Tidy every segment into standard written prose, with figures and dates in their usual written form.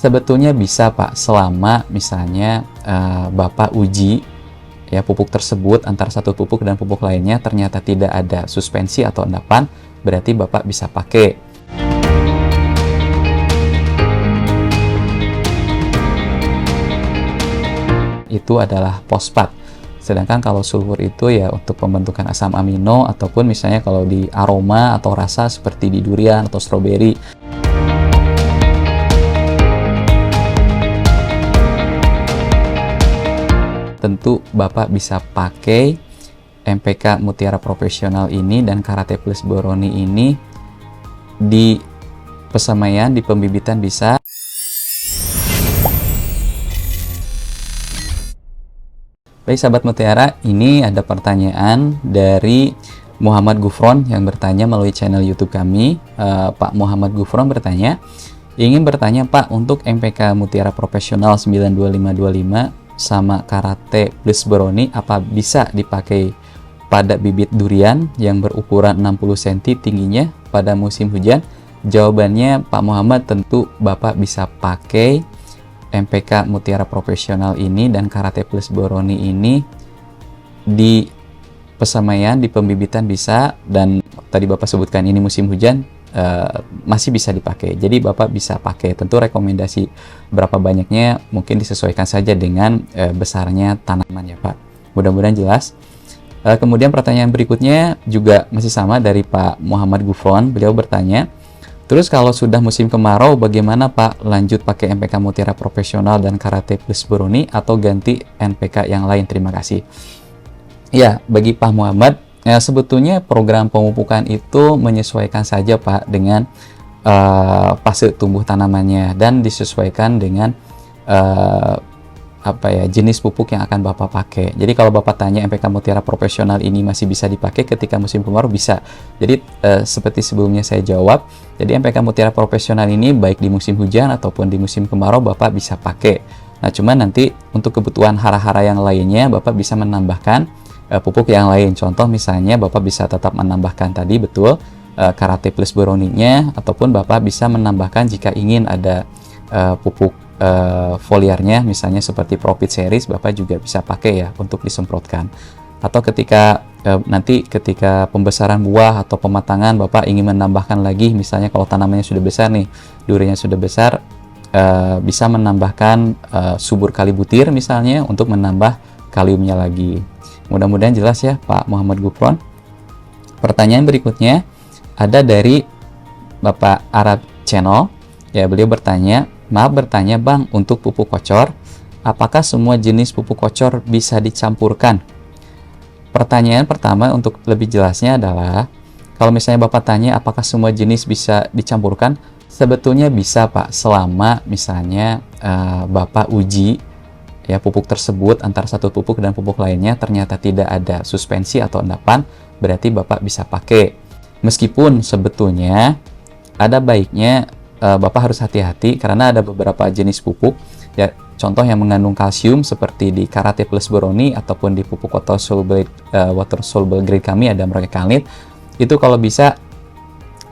Sebetulnya bisa Pak, selama misalnya Bapak uji ya pupuk tersebut antara satu pupuk dan pupuk lainnya ternyata tidak ada suspensi atau endapan, berarti Bapak bisa pakai. Itu adalah fosfat. Sedangkan kalau sulfur itu ya untuk pembentukan asam amino ataupun misalnya kalau di aroma atau rasa seperti di durian atau stroberi. Tentu Bapak bisa pakai MPK Mutiara Profesional ini dan Karate Plus Boroni ini di pesemaian, di pembibitan bisa. Baik sahabat Mutiara, ini ada pertanyaan dari Muhammad Gufron yang bertanya melalui channel YouTube kami. Pak Muhammad Gufron bertanya, ingin bertanya Pak, untuk MPK Mutiara Profesional 92525 sama Karate Plus Boroni apa bisa dipakai pada bibit durian yang berukuran 60 cm tingginya pada musim hujan? Jawabannya Pak Muhammad, tentu Bapak bisa pakai MPK Mutiara Profesional ini dan Karate Plus Boroni ini di pesemaian, di pembibitan bisa, dan tadi Bapak sebutkan ini musim hujan masih bisa dipakai. Jadi Bapak bisa pakai, tentu rekomendasi berapa banyaknya mungkin disesuaikan saja dengan besarnya tanaman ya Pak. Mudah-mudahan jelas. Kemudian pertanyaan berikutnya juga masih sama dari Pak Muhammad Gufron. Beliau bertanya, terus kalau sudah musim kemarau bagaimana Pak, lanjut pakai MPK Mutiara Profesional dan Karate Plus Boroni atau ganti NPK yang lain? Terima kasih. Ya, bagi Pak Muhammad, sebetulnya program pemupukan itu menyesuaikan saja Pak dengan fase tumbuh tanamannya dan disesuaikan dengan jenis pupuk yang akan Bapak pakai. Jadi kalau Bapak tanya MPK Mutiara Profesional ini masih bisa dipakai ketika musim kemarau, bisa. Jadi seperti sebelumnya saya jawab, jadi MPK Mutiara Profesional ini baik di musim hujan ataupun di musim kemarau Bapak bisa pakai. Nah cuman nanti untuk kebutuhan hara-hara yang lainnya Bapak bisa menambahkan pupuk yang lain. Contoh misalnya Bapak bisa tetap menambahkan tadi betul Karate Plus Boroninya, ataupun Bapak bisa menambahkan jika ingin ada pupuk foliarnya misalnya seperti Profit Series, Bapak juga bisa pakai ya untuk disemprotkan. Atau ketika nanti ketika pembesaran buah atau pematangan Bapak ingin menambahkan lagi, misalnya kalau tanamannya sudah besar nih, duriannya sudah besar, bisa menambahkan subur kali butir misalnya untuk menambah kaliumnya lagi. Mudah-mudahan jelas ya Pak Muhammad Gufron. Pertanyaan berikutnya ada dari Bapak Arab Channel. Ya, beliau bertanya, maaf bertanya Bang, untuk pupuk kocor, apakah semua jenis pupuk kocor bisa dicampurkan? Pertanyaan pertama untuk lebih jelasnya adalah, kalau misalnya Bapak tanya apakah semua jenis bisa dicampurkan, sebetulnya bisa Pak, selama misalnya Bapak uji ya pupuk tersebut antara satu pupuk dan pupuk lainnya ternyata tidak ada suspensi atau endapan, berarti Bapak bisa pakai. Meskipun sebetulnya ada baiknya Bapak harus hati-hati karena ada beberapa jenis pupuk ya, contoh yang mengandung kalsium seperti di Karate Plus Boroni ataupun di pupuk water soluble grade kami ada Merauke-Kalnit, itu kalau bisa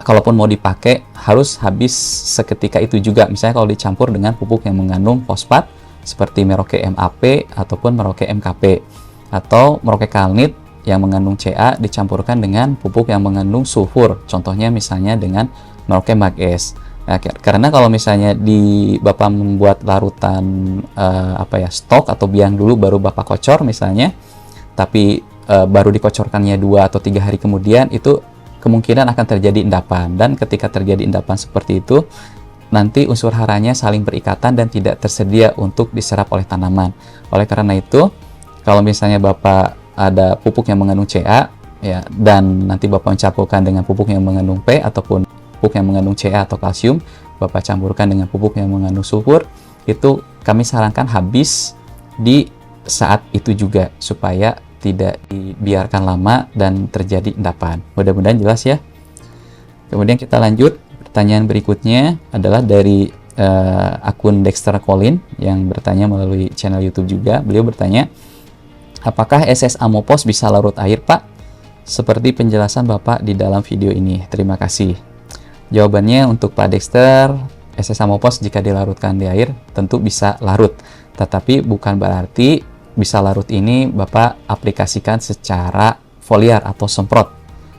kalaupun mau dipakai harus habis seketika itu juga. Misalnya kalau dicampur dengan pupuk yang mengandung fosfat seperti Merauke MAP ataupun Merauke MKP, atau Merauke-Kalnit yang mengandung Ca dicampurkan dengan pupuk yang mengandung sulfur, contohnya misalnya dengan Merauke Mag-S. Nah, karena kalau misalnya Bapak membuat larutan stok atau biang dulu baru Bapak kocor misalnya, tapi baru dikocorkannya 2 atau 3 hari kemudian, itu kemungkinan akan terjadi endapan, dan ketika terjadi endapan seperti itu nanti unsur haranya saling berikatan dan tidak tersedia untuk diserap oleh tanaman. Oleh karena itu, kalau misalnya Bapak ada pupuk yang mengandung Ca ya, dan nanti Bapak mencampurkan dengan pupuk yang mengandung P ataupun pupuk yang mengandung Ca atau kalsium, Bapak campurkan dengan pupuk yang mengandung sulfur, itu kami sarankan habis di saat itu juga supaya tidak dibiarkan lama dan terjadi endapan. Mudah-mudahan jelas ya. Kemudian kita lanjut. Pertanyaan berikutnya adalah dari akun Dexter Colin yang bertanya melalui channel YouTube juga. Beliau bertanya, apakah SS Amopos bisa larut air Pak? Seperti penjelasan Bapak di dalam video ini. Terima kasih. Jawabannya untuk Pak Dexter, Esesamopos jika dilarutkan di air tentu bisa larut, tetapi bukan berarti bisa larut ini Bapak aplikasikan secara foliar atau semprot,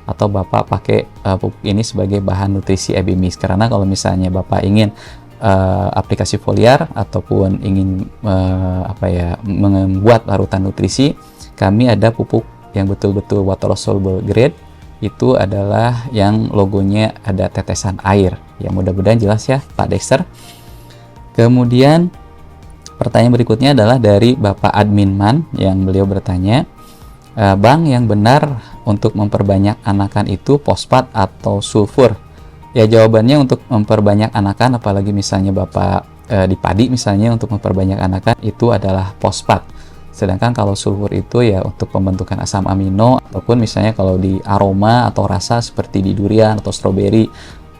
atau Bapak pakai pupuk ini sebagai bahan nutrisi EB Mix. Karena kalau misalnya Bapak ingin aplikasi foliar ataupun ingin membuat larutan nutrisi, kami ada pupuk yang betul-betul water soluble grade, itu adalah yang logonya ada tetesan air. Ya, mudah-mudahan jelas ya Pak Dexter. Kemudian pertanyaan berikutnya adalah dari Bapak Admin Man, yang beliau bertanya, Bang, yang benar untuk memperbanyak anakan itu fosfat atau sulfur? Ya, jawabannya untuk memperbanyak anakan, apalagi misalnya Bapak di padi misalnya, untuk memperbanyak anakan itu adalah fosfat. Sedangkan kalau sulfur itu ya untuk pembentukan asam amino, ataupun misalnya kalau di aroma atau rasa seperti di durian atau stroberi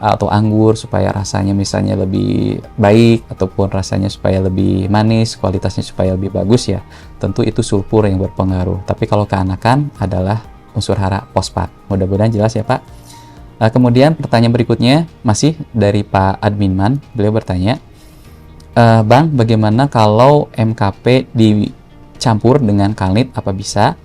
atau anggur, supaya rasanya misalnya lebih baik, ataupun rasanya supaya lebih manis, kualitasnya supaya lebih bagus, ya tentu itu sulfur yang berpengaruh. Tapi kalau ke anakan adalah unsur hara fosfat. Mudah-mudahan jelas ya Pak. Kemudian pertanyaan berikutnya masih dari Pak Adminman, beliau bertanya, Bang, bagaimana kalau MKP dicampur dengan kalnit, apa bisa?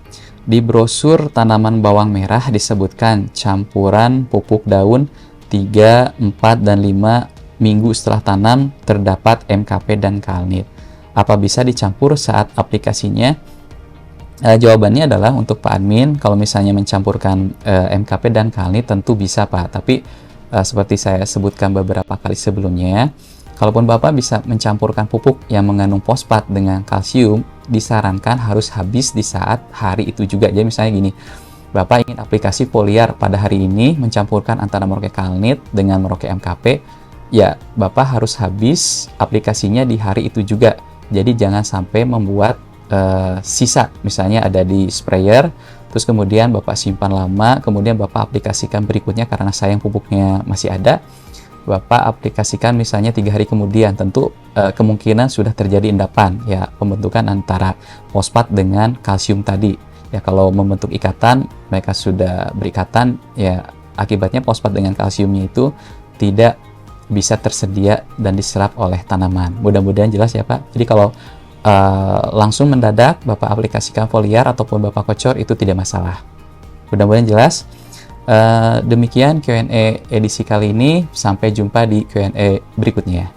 Di brosur tanaman bawang merah disebutkan campuran pupuk daun 3, 4, dan 5 minggu setelah tanam terdapat MKP dan kalnit. Apa bisa dicampur saat aplikasinya? Jawabannya adalah untuk Pak Admin, kalau misalnya mencampurkan MKP dan kalnit tentu bisa Pak, tapi seperti saya sebutkan beberapa kali sebelumnya, kalaupun Bapak bisa mencampurkan pupuk yang mengandung fosfat dengan kalsium, disarankan harus habis di saat hari itu juga. Jadi misalnya gini, Bapak ingin aplikasi foliar pada hari ini, mencampurkan antara Merauke kalnit dengan Merauke MKP, ya Bapak harus habis aplikasinya di hari itu juga. Jadi jangan sampai membuat sisa, misalnya ada di sprayer, terus kemudian Bapak simpan lama, kemudian Bapak aplikasikan berikutnya karena sayang pupuknya masih ada, Bapak aplikasikan misalnya 3 hari kemudian, tentu kemungkinan sudah terjadi endapan, ya pembentukan antara fosfat dengan kalsium tadi. Ya kalau membentuk ikatan, mereka sudah berikatan, ya akibatnya fosfat dengan kalsiumnya itu tidak bisa tersedia dan diserap oleh tanaman. Mudah-mudahan jelas ya Pak. Jadi kalau langsung mendadak Bapak aplikasikan foliar ataupun Bapak kocor, itu tidak masalah. Mudah-mudahan jelas. Demikian Q&A edisi kali ini. Sampai jumpa di Q&A berikutnya.